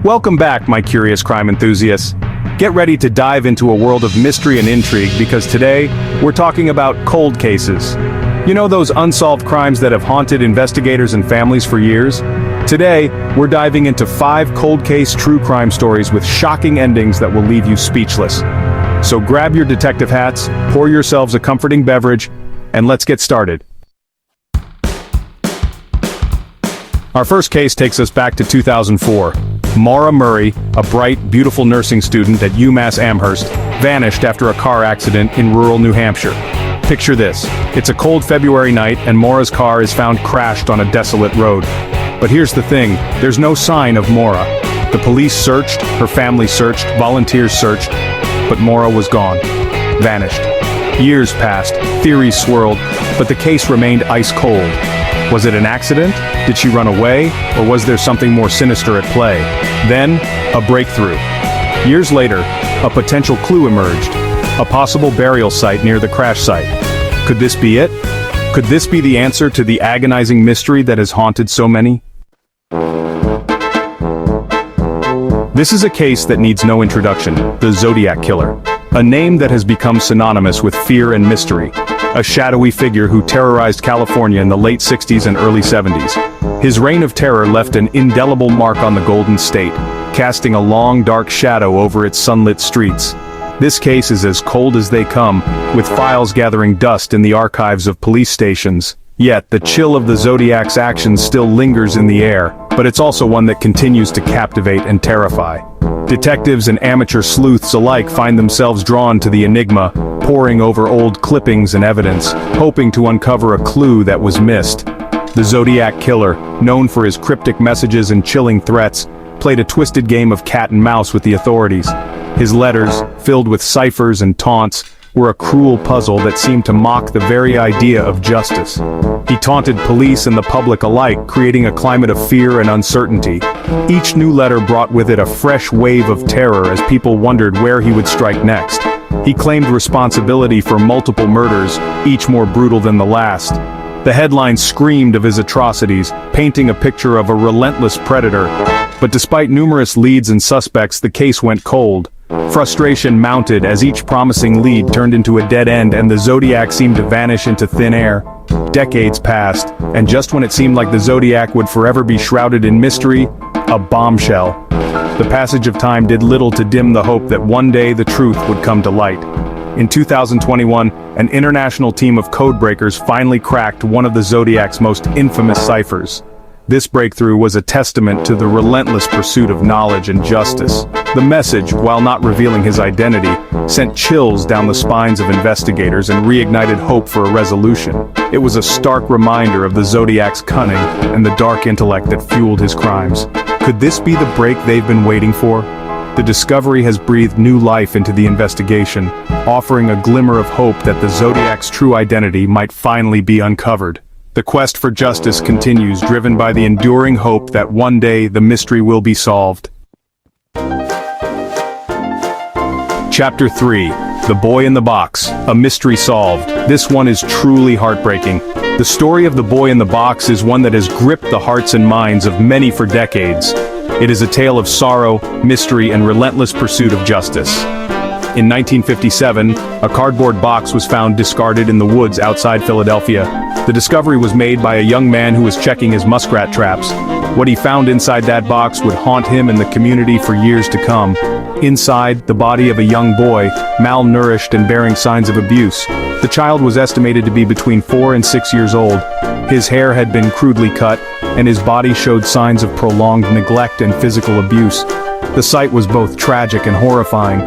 Welcome back, my curious crime enthusiasts. Get ready to dive into a world of mystery and intrigue because today, we're talking about cold cases. You know those unsolved crimes that have haunted investigators and families for years? Today, we're diving into 5 cold case true crime stories with shocking endings that will leave you speechless. So grab your detective hats, pour yourselves a comforting beverage, and let's get started. Our first case takes us back to 2004. Maura Murray, a bright, beautiful nursing student at UMass Amherst, vanished after a car accident in rural New Hampshire. Picture this. It's a cold February night and Maura's car is found crashed on a desolate road. But here's the thing, there's no sign of Maura. The police searched, her family searched, volunteers searched, but Maura was gone. Vanished. Years passed, theories swirled, but the case remained ice cold. Was it an accident? Did she run away? Or was there something more sinister at play? Then, a breakthrough. Years later, a potential clue emerged. A possible burial site near the crash site. Could this be it? Could this be the answer to the agonizing mystery that has haunted so many? This is a case that needs no introduction, the Zodiac Killer. A name that has become synonymous with fear and mystery. A shadowy figure who terrorized California in the late 60s and early 70s. His reign of terror left an indelible mark on the Golden State, casting a long dark shadow over its sunlit streets. This case is as cold as they come, with files gathering dust in the archives of police stations. Yet, the chill of the Zodiac's actions still lingers in the air, but it's also one that continues to captivate and terrify. Detectives and amateur sleuths alike find themselves drawn to the enigma, poring over old clippings and evidence, hoping to uncover a clue that was missed. The Zodiac Killer, known for his cryptic messages and chilling threats, played a twisted game of cat and mouse with the authorities. His letters, filled with ciphers and taunts, were a cruel puzzle that seemed to mock the very idea of justice. He taunted police and the public alike, creating a climate of fear and uncertainty. Each new letter brought with it a fresh wave of terror as people wondered where he would strike next. He claimed responsibility for multiple murders, each more brutal than the last. The headlines screamed of his atrocities, painting a picture of a relentless predator. But despite numerous leads and suspects, the case went cold. Frustration mounted as each promising lead turned into a dead end and the Zodiac seemed to vanish into thin air. Decades passed, and just when it seemed like the Zodiac would forever be shrouded in mystery, a bombshell. The passage of time did little to dim the hope that one day the truth would come to light. In 2021, an international team of codebreakers finally cracked one of the Zodiac's most infamous ciphers. This breakthrough was a testament to the relentless pursuit of knowledge and justice. The message, while not revealing his identity, sent chills down the spines of investigators and reignited hope for a resolution. It was a stark reminder of the Zodiac's cunning and the dark intellect that fueled his crimes. Could this be the break they've been waiting for? The discovery has breathed new life into the investigation, offering a glimmer of hope that the Zodiac's true identity might finally be uncovered. The quest for justice continues, driven by the enduring hope that one day the mystery will be solved. Chapter 3. The Boy in the Box, a mystery solved. This one is truly heartbreaking. The story of the boy in the box is one that has gripped the hearts and minds of many for decades. It is a tale of sorrow, mystery, and relentless pursuit of justice. In 1957, a cardboard box was found discarded in the woods outside Philadelphia. The discovery was made by a young man who was checking his muskrat traps. What he found inside that box would haunt him and the community for years to come. Inside, the body of a young boy, malnourished and bearing signs of abuse. The child was estimated to be between 4 and 6 years old. His hair had been crudely cut, and his body showed signs of prolonged neglect and physical abuse. The sight was both tragic and horrifying.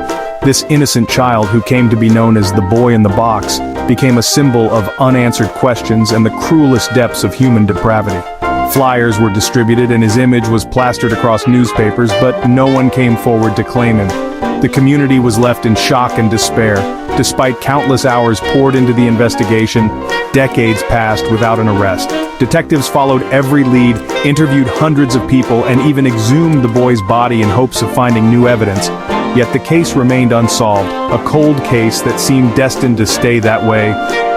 This innocent child, who came to be known as the Boy in the Box, became a symbol of unanswered questions and the cruelest depths of human depravity. Flyers were distributed and his image was plastered across newspapers, but no one came forward to claim him. The community was left in shock and despair. Despite countless hours poured into the investigation, decades passed without an arrest. Detectives followed every lead, interviewed hundreds of people, and even exhumed the boy's body in hopes of finding new evidence. Yet the case remained unsolved, a cold case that seemed destined to stay that way.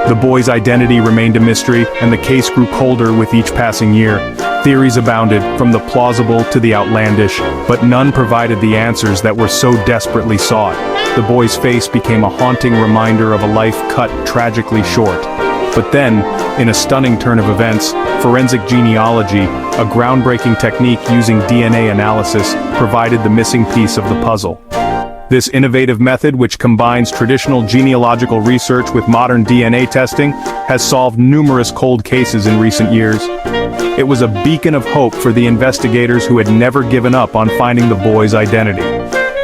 The boy's identity remained a mystery, and the case grew colder with each passing year. Theories abounded, from the plausible to the outlandish, but none provided the answers that were so desperately sought. The boy's face became a haunting reminder of a life cut tragically short. But then, in a stunning turn of events, forensic genealogy, a groundbreaking technique using DNA analysis, provided the missing piece of the puzzle. This innovative method, which combines traditional genealogical research with modern DNA testing, has solved numerous cold cases in recent years. It was a beacon of hope for the investigators who had never given up on finding the boy's identity.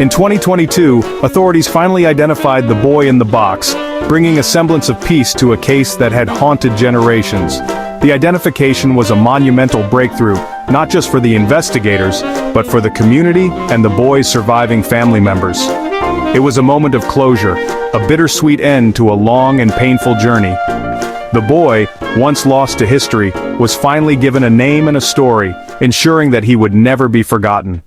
In 2022, authorities finally identified the boy in the box, bringing a semblance of peace to a case that had haunted generations. The identification was a monumental breakthrough, not just for the investigators, but for the community and the boy's surviving family members. It was a moment of closure, a bittersweet end to a long and painful journey. The boy, once lost to history, was finally given a name and a story, ensuring that he would never be forgotten.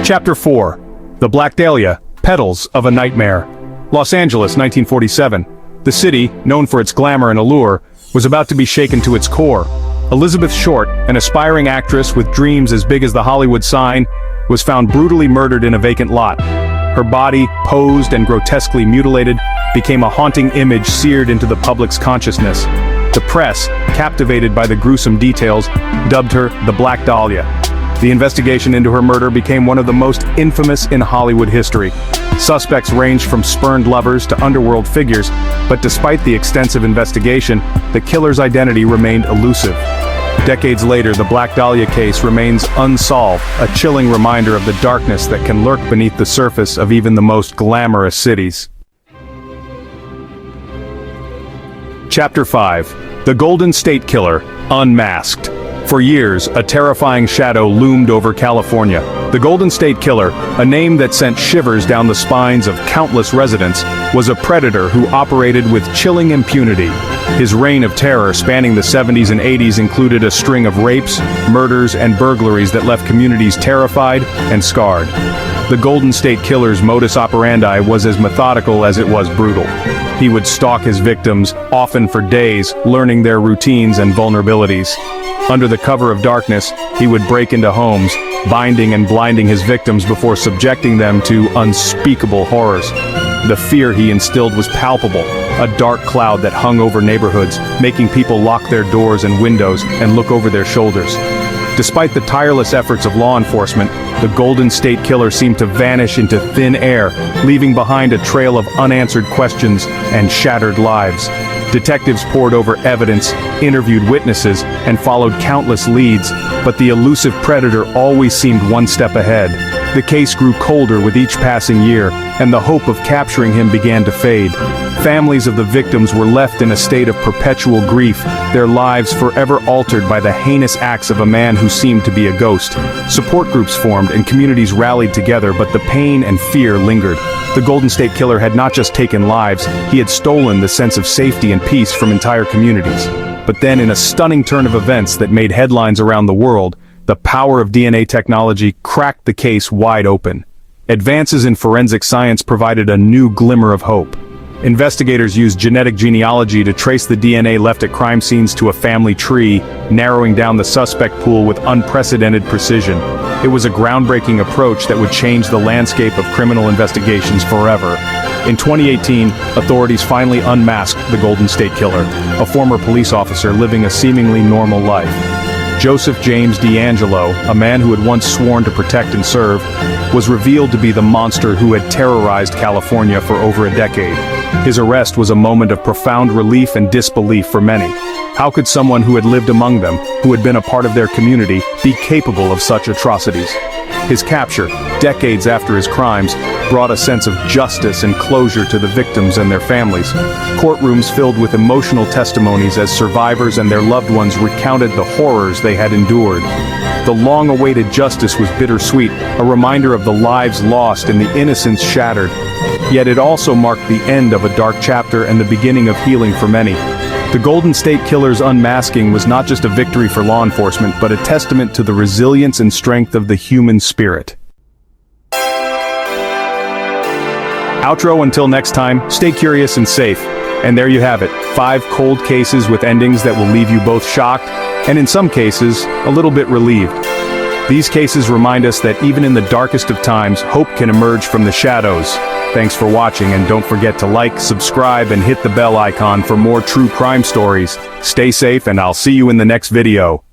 Chapter 4. The Black Dahlia, Petals of a Nightmare. Los Angeles, 1947. The city, known for its glamour and allure, was about to be shaken to its core. Elizabeth Short, an aspiring actress with dreams as big as the Hollywood sign, was found brutally murdered in a vacant lot. Her body, posed and grotesquely mutilated, became a haunting image seared into the public's consciousness. The press, captivated by the gruesome details, dubbed her the Black Dahlia. The investigation into her murder became one of the most infamous in Hollywood history. Suspects ranged from spurned lovers to underworld figures, but despite the extensive investigation, the killer's identity remained elusive. Decades later, the Black Dahlia case remains unsolved, a chilling reminder of the darkness that can lurk beneath the surface of even the most glamorous cities. Chapter 5. The Golden State Killer, Unmasked. For years, a terrifying shadow loomed over California. The Golden State Killer, a name that sent shivers down the spines of countless residents, was a predator who operated with chilling impunity. His reign of terror spanning the 70s and 80s included a string of rapes, murders, and burglaries that left communities terrified and scarred. The Golden State Killer's modus operandi was as methodical as it was brutal. He would stalk his victims, often for days, learning their routines and vulnerabilities. Under the cover of darkness, he would break into homes, binding and blinding his victims before subjecting them to unspeakable horrors. The fear he instilled was palpable, a dark cloud that hung over neighborhoods, making people lock their doors and windows and look over their shoulders. Despite the tireless efforts of law enforcement, the Golden State Killer seemed to vanish into thin air, leaving behind a trail of unanswered questions and shattered lives. Detectives pored over evidence, interviewed witnesses, and followed countless leads, but the elusive predator always seemed one step ahead. The case grew colder with each passing year, and the hope of capturing him began to fade. Families of the victims were left in a state of perpetual grief, their lives forever altered by the heinous acts of a man who seemed to be a ghost. Support groups formed and communities rallied together, but the pain and fear lingered. The Golden State Killer had not just taken lives, he had stolen the sense of safety and peace from entire communities. But then, in a stunning turn of events that made headlines around the world, the power of DNA technology cracked the case wide open. Advances in forensic science provided a new glimmer of hope. Investigators used genetic genealogy to trace the DNA left at crime scenes to a family tree, narrowing down the suspect pool with unprecedented precision. It was a groundbreaking approach that would change the landscape of criminal investigations forever. In 2018, authorities finally unmasked the Golden State Killer, a former police officer living a seemingly normal life. Joseph James D'Angelo, a man who had once sworn to protect and serve, was revealed to be the monster who had terrorized California for over a decade. His arrest was a moment of profound relief and disbelief for many. How could someone who had lived among them, who had been a part of their community, be capable of such atrocities? His capture, decades after his crimes, brought a sense of justice and closure to the victims and their families. Courtrooms filled with emotional testimonies as survivors and their loved ones recounted the horrors they had endured. The long-awaited justice was bittersweet, a reminder of the lives lost and the innocence shattered. Yet it also marked the end of a dark chapter and the beginning of healing for many. The Golden State Killer's unmasking was not just a victory for law enforcement, but a testament to the resilience and strength of the human spirit. Outro, until next time, stay curious and safe. And there you have it, 5 cold cases with endings that will leave you both shocked, and in some cases, a little bit relieved. These cases remind us that even in the darkest of times, hope can emerge from the shadows. Thanks for watching, and don't forget to like, subscribe, and hit the bell icon for more true crime stories. Stay safe, and I'll see you in the next video.